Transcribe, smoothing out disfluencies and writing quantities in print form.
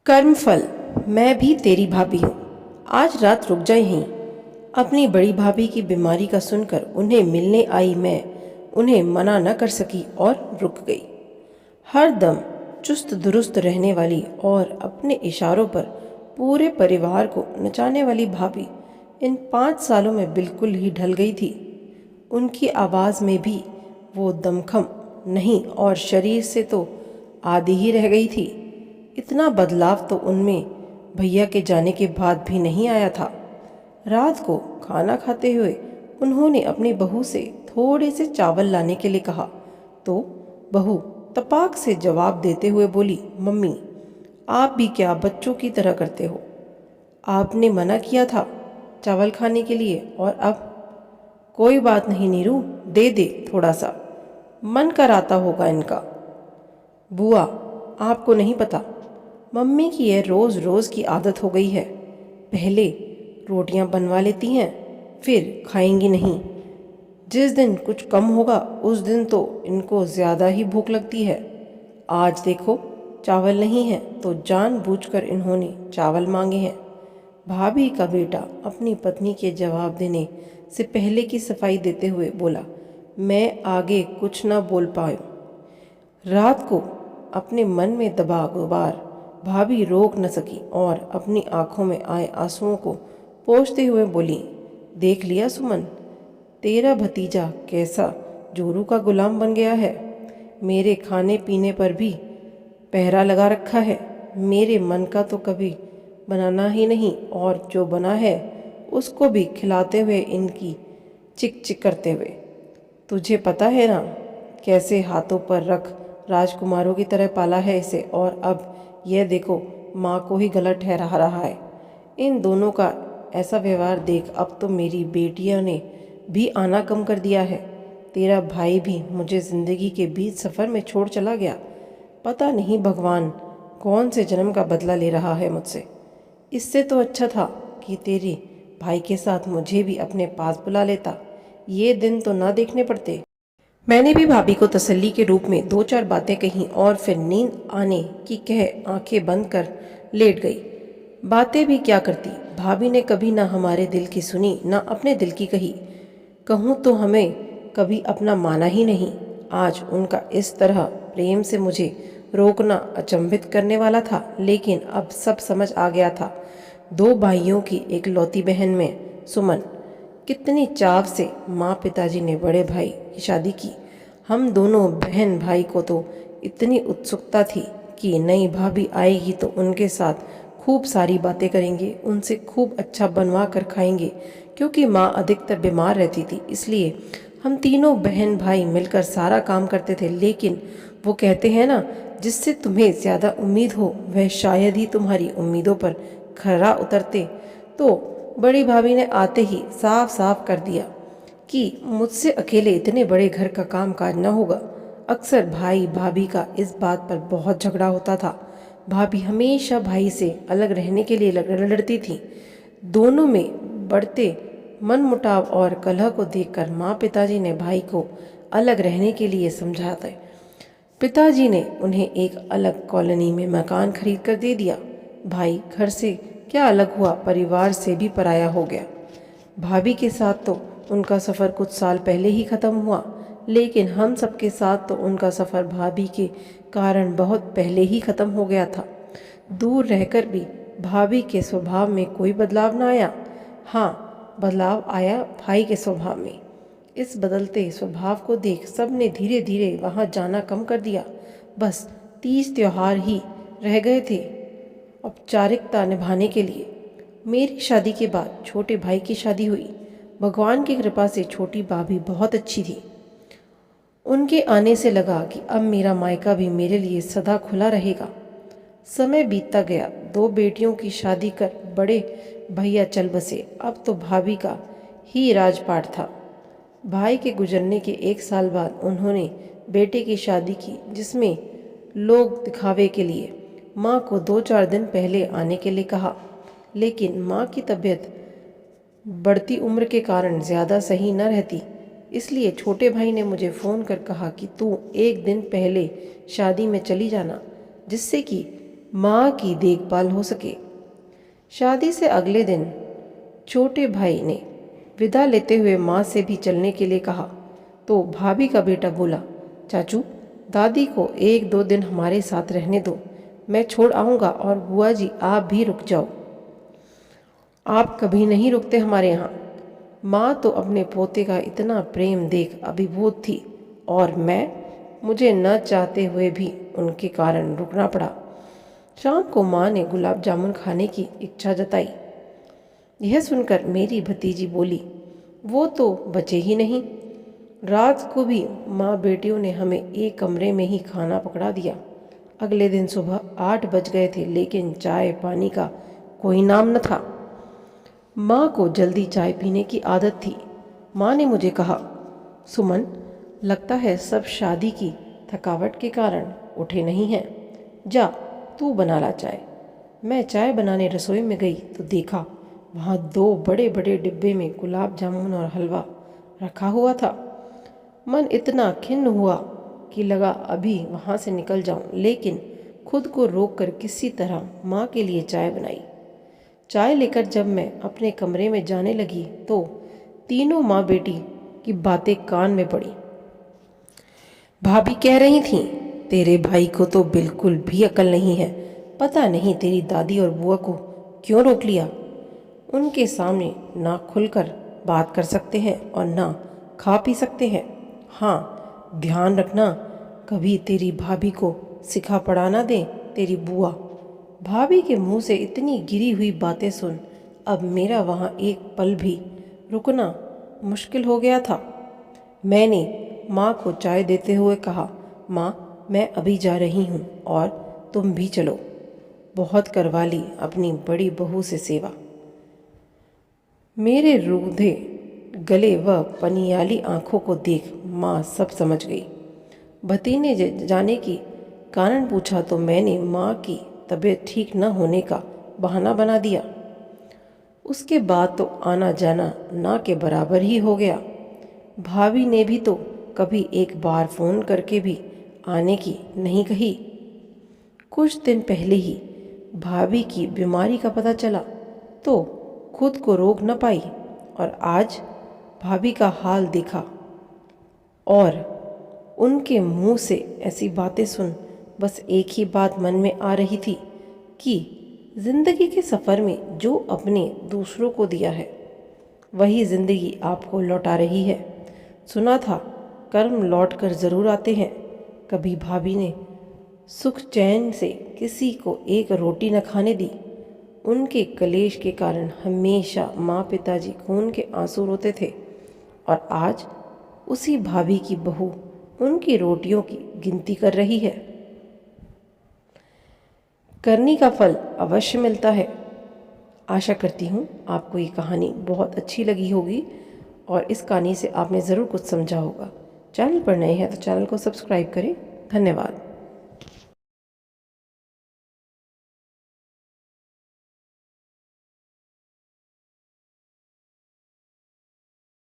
कर्मफल। मैं भी तेरी भाभी हूँ। आज रात रुक जाए यहीं। अपनी बड़ी भाभी की बीमारी का सुनकर उन्हें मिलने आई मैं उन्हें मना न कर सकी और रुक गई। हर दम चुस्त दुरुस्त रहने वाली और अपने इशारों पर पूरे परिवार को नचाने वाली भाभी इन 5 सालों में बिल्कुल ही ढल गई थी। उनकी आवाज़ में भी वो दमखम नहीं और शरीर से तो आधी ही रह गई थी। इतना बदलाव तो उनमें भैया के जाने के बाद भी नहीं आया था। रात को खाना खाते हुए उन्होंने अपनी बहू से थोड़े से चावल लाने के लिए कहा तो बहू तपाक से जवाब देते हुए बोली, मम्मी आप भी क्या बच्चों की तरह करते हो? आपने मना किया था चावल खाने के लिए और अब? कोई बात नहीं नीरू, दे दे थोड़ा सा, मन कराता होगा इनका। बुआ आपको नहीं पता, मम्मी की यह रोज़ रोज़ की आदत हो गई है। पहले रोटियां बनवा लेती हैं फिर खाएंगी नहीं। जिस दिन कुछ कम होगा उस दिन तो इनको ज़्यादा ही भूख लगती है। आज देखो चावल नहीं है तो जानबूझकर इन्होंने चावल मांगे हैं। भाभी का बेटा अपनी पत्नी के जवाब देने से पहले की सफाई देते हुए बोला, मैं आगे कुछ ना बोल पाऊँ। रात को अपने मन में दबा गुबार भाभी रोक न सकी और अपनी आंखों में आए आंसुओं को पोंछते हुए बोली, देख लिया सुमन, तेरा भतीजा कैसा जोरू का गुलाम बन गया है। मेरे खाने पीने पर भी पहरा लगा रखा है। मेरे मन का तो कभी बनाना ही नहीं और जो बना है उसको भी खिलाते हुए इनकी चिक चिक करते हुए। तुझे पता है ना कैसे हाथों पर रख राजकुमारों की तरह पाला है इसे, और अब यह देखो माँ को ही गलत ठहरा रहा है। इन दोनों का ऐसा व्यवहार देख अब तो मेरी बेटियों ने भी आना कम कर दिया है। तेरा भाई भी मुझे ज़िंदगी के बीच सफ़र में छोड़ चला गया। पता नहीं भगवान कौन से जन्म का बदला ले रहा है मुझसे। इससे तो अच्छा था कि तेरे भाई के साथ मुझे भी अपने पास बुला लेता, ये दिन तो ना देखने पड़ते। मैंने भी भाभी को तसल्ली के रूप में 2-4 बातें कहीं और फिर नींद आने की कह आंखें बंद कर लेट गई। बातें भी क्या करती, भाभी ने कभी ना हमारे दिल की सुनी ना अपने दिल की कही। कहूँ तो हमें कभी अपना माना ही नहीं। आज उनका इस तरह प्रेम से मुझे रोकना अचंभित करने वाला था, लेकिन अब सब समझ आ गया था। 2 भाइयों की एक लौती बहन में सुमन, कितनी चाव से माँ पिताजी ने बड़े भाई की शादी की। हम दोनों बहन भाई को तो इतनी उत्सुकता थी कि नई भाभी आएगी तो उनके साथ खूब सारी बातें करेंगे, उनसे खूब अच्छा बनवा कर खाएंगे। क्योंकि माँ अधिकतर बीमार रहती थी इसलिए हम तीनों बहन भाई मिलकर सारा काम करते थे। लेकिन वो कहते हैं ना, जिससे तुम्हें ज़्यादा उम्मीद हो वह शायद ही तुम्हारी उम्मीदों पर खरा उतरते। तो बड़ी भाभी ने आते ही साफ साफ कर दिया कि मुझसे अकेले इतने बड़े घर का काम काज न होगा। अक्सर भाई भाभी का इस बात पर बहुत झगड़ा होता था। भाभी हमेशा भाई से अलग रहने के लिए लड़ती थी। दोनों में बढ़ते मनमुटाव और कलह को देखकर माँ पिताजी ने भाई को अलग रहने के लिए समझाते। पिताजी ने उन्हें एक अलग कॉलोनी में मकान खरीद कर दे दिया। भाई घर से क्या अलग हुआ, परिवार से भी पराया हो गया। भाभी के साथ तो उनका सफ़र कुछ साल पहले ही ख़त्म हुआ, लेकिन हम सबके साथ तो उनका सफ़र भाभी के कारण बहुत पहले ही ख़त्म हो गया था। दूर रहकर भी भाभी के स्वभाव में कोई बदलाव ना आया। हाँ, बदलाव आया भाई के स्वभाव में। इस बदलते स्वभाव को देख सब ने धीरे धीरे वहाँ जाना कम कर दिया। बस तीज त्योहार ही रह गए थे औपचारिकता निभाने के लिए। मेरी शादी के बाद छोटे भाई की शादी हुई। भगवान की कृपा से छोटी भाभी बहुत अच्छी थी। उनके आने से लगा कि अब मेरा मायका भी मेरे लिए सदा खुला रहेगा। समय बीतता गया। 2 बेटियों की शादी कर बड़े भैया चल बसे। अब तो भाभी का ही राजपाट था। भाई के गुजरने के 1 साल बाद उन्होंने बेटे की शादी की, जिसमें लोग दिखावे के लिए माँ को 2-4 दिन पहले आने के लिए कहा। लेकिन माँ की तबीयत बढ़ती उम्र के कारण ज़्यादा सही न रहती, इसलिए छोटे भाई ने मुझे फ़ोन कर कहा कि तू 1 दिन पहले शादी में चली जाना, जिससे कि माँ की देखभाल हो सके। शादी से अगले दिन छोटे भाई ने विदा लेते हुए माँ से भी चलने के लिए कहा तो भाभी का बेटा बोला, चाचू दादी को 1-2 दिन हमारे साथ रहने दो, मैं छोड़ आऊँगा। और बुआ जी आप भी रुक जाओ, आप कभी नहीं रुकते हमारे यहाँ। माँ तो अपने पोते का इतना प्रेम देख अभिभूत थी और मुझे न चाहते हुए भी उनके कारण रुकना पड़ा। शाम को माँ ने गुलाब जामुन खाने की इच्छा जताई। यह सुनकर मेरी भतीजी बोली, वो तो बचे ही नहीं। रात को भी माँ बेटियों ने हमें एक कमरे में ही खाना पकड़ा दिया। अगले दिन सुबह 8 बज गए थे, लेकिन चाय पानी का कोई नाम न था। माँ को जल्दी चाय पीने की आदत थी। माँ ने मुझे कहा, सुमन लगता है सब शादी की थकावट के कारण उठे नहीं हैं, जा तू बना ला चाय। मैं चाय बनाने रसोई में गई तो देखा वहाँ 2 बड़े बड़े डिब्बे में गुलाब जामुन और हलवा रखा हुआ था। मन इतना खिन्न हुआ कि लगा अभी वहाँ से निकल जाऊं, लेकिन खुद को रोककर किसी तरह माँ के लिए चाय बनाई। चाय लेकर जब मैं अपने कमरे में जाने लगी तो तीनों माँ बेटी की बातें कान में पड़ी। भाभी कह रही थीं, तेरे भाई को तो बिल्कुल भी अकल नहीं है, पता नहीं तेरी दादी और बुआ को क्यों रोक लिया। उनके सामने ना खुलकर बात कर सकते हैं और ना खा पी सकते हैं। हाँ ध्यान रखना, कभी तेरी भाभी को सिखा पढ़ा ना दे तेरी बुआ। भाभी के मुंह से इतनी गिरी हुई बातें सुन अब मेरा वहाँ एक पल भी रुकना मुश्किल हो गया था। मैंने माँ को चाय देते हुए कहा, माँ मैं अभी जा रही हूँ और तुम भी चलो। बहुत करवा ली अपनी बड़ी बहू से सेवा। मेरे रूधे गले व पनियाली आंखों को देख माँ सब समझ गई। भतीने जाने की कारण पूछा तो मैंने माँ की तबीयत ठीक न होने का बहाना बना दिया। उसके बाद तो आना जाना ना के बराबर ही हो गया। भाभी ने भी तो कभी एक बार फ़ोन करके भी आने की नहीं कही। कुछ दिन पहले ही भाभी की बीमारी का पता चला तो खुद को रोक न पाई और आज भाभी का हाल देखा और उनके मुंह से ऐसी बातें सुन बस एक ही बात मन में आ रही थी कि ज़िंदगी के सफ़र में जो अपने दूसरों को दिया है वही ज़िंदगी आपको लौटा रही है। सुना था कर्म लौट कर ज़रूर आते हैं। कभी भाभी ने सुख चैन से किसी को एक रोटी न खाने दी। उनके कलेश के कारण हमेशा माँ पिताजी खून के आंसू रोते थे और आज उसी भाभी की बहू उनकी रोटियों की गिनती कर रही है। करनी का फल अवश्य मिलता है। आशा करती हूँ आपको ये कहानी बहुत अच्छी लगी होगी और इस कहानी से आपने ज़रूर कुछ समझा होगा। चैनल पर नए हैं तो चैनल को सब्सक्राइब करें। धन्यवाद।